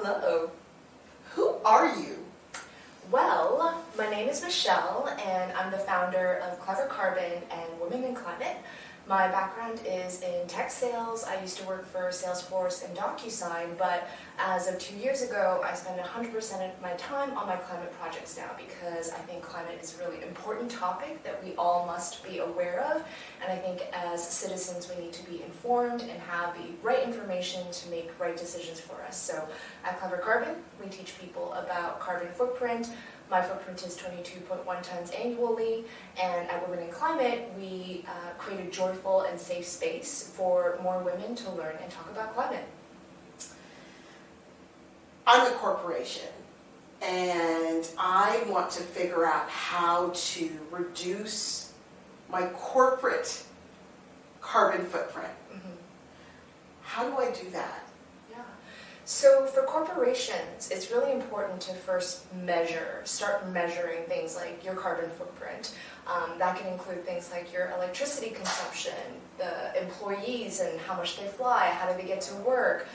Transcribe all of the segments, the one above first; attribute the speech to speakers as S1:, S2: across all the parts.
S1: Hello.
S2: Who are you?
S1: Well, my name is Michelle, and I'm the founder of Clever Carbon and Women in Climate. My background is in tech sales. I used to work for Salesforce and DocuSign, but as of 2 years ago, I spend 100% of my time on my climate projects now because I think climate is a really important topic that we all must be aware of. And I think as citizens, we need to be informed and have the right information to make right decisions for us. So at Clever Carbon, we teach people about carbon footprint. My footprint is 22.1 tons annually, and at Women in Climate, we create a joyful and safe space for more women to learn and talk about climate.
S2: I'm a corporation, and I want to figure out how to reduce my corporate carbon footprint.
S1: Mm-hmm.
S2: How do I do that?
S1: So for corporations, it's really important to first start measuring things like your carbon footprint. That can include things like your electricity consumption, the employees and how much they fly, how do they get to work,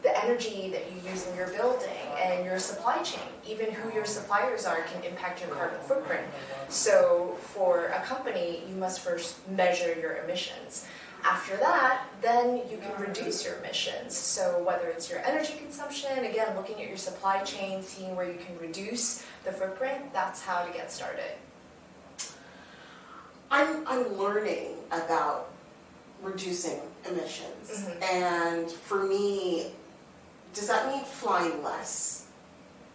S1: the energy that you use in your building, and your supply chain. Even who your suppliers are can impact your carbon footprint. So for a company, you must first measure your emissions. After that, then you can reduce your emissions. So whether it's your energy consumption, again, looking at your supply chain, seeing where you can reduce the footprint, that's how to get started.
S2: I'm learning about reducing emissions.
S1: Mm-hmm.
S2: And for me, does that mean flying less?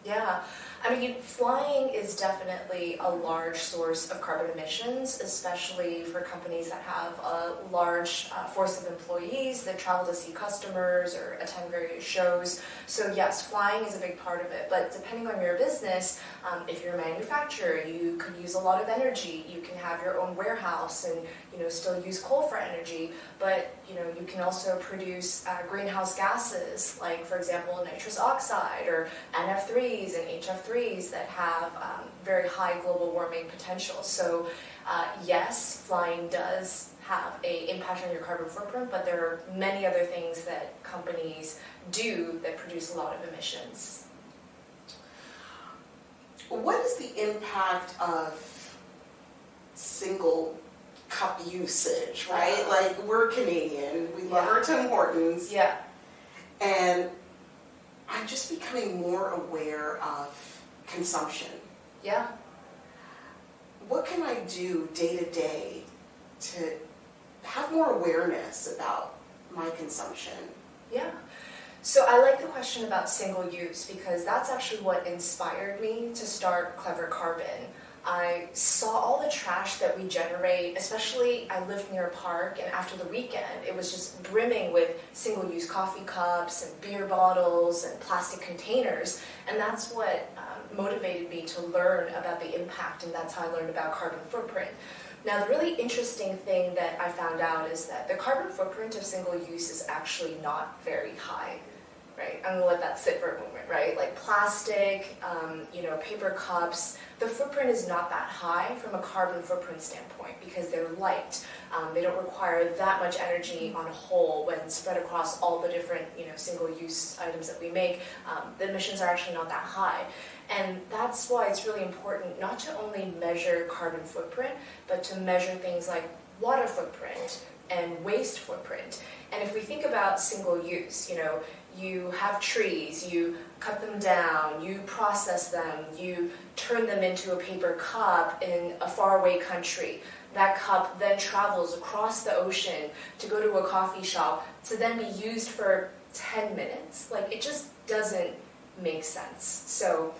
S1: Yeah. I mean, flying is definitely a large source of carbon emissions, especially for companies that have a large force of employees that travel to see customers or attend various shows. So yes, flying is a big part of it, but depending on your business, if you're a manufacturer, you could use a lot of energy. You can have your own warehouse and still use coal for energy, but you can also produce greenhouse gases, like for example nitrous oxide or NF3s and HF3s that have very high global warming potential. So yes, flying does have an impact on your carbon footprint, but there are many other things that companies do that produce a lot of emissions.
S2: What is the impact of single cup usage, right? Like, we're Canadian, we love our Tim Hortons.
S1: Yeah.
S2: And I'm just becoming more aware of consumption.
S1: Yeah.
S2: What can I do day to day to have more awareness about my consumption?
S1: Yeah. So I like the question about single use because that's actually what inspired me to start Clever Carbon. I saw all the trash that we generate, especially I lived near a park, and after the weekend it was just brimming with single-use coffee cups and beer bottles and plastic containers, and that's what motivated me to learn about the impact, and that's how I learned about carbon footprint. Now, the really interesting thing that I found out is that the carbon footprint of single use is actually not very high, right? I'm gonna let that sit for a moment, right? Like plastic, paper cups, the footprint is not that high from a carbon footprint standpoint because they're light. They don't require that much energy on a whole when spread across all the different, single-use items that we make. The emissions are actually not that high. And that's why it's really important not to only measure carbon footprint, but to measure things like water footprint and waste footprint. And if we think about single use, you have trees, you cut them down, you process them, you turn them into a paper cup in a faraway country. That cup then travels across the ocean to go to a coffee shop to then be used for 10 minutes. Like, it just doesn't make sense. So,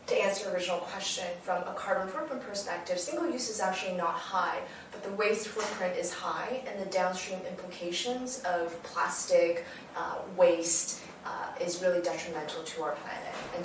S1: to answer your original question, from a carbon footprint perspective, single use is actually not high, but the waste footprint is high, and the downstream implications of plastic waste is really detrimental to our planet. And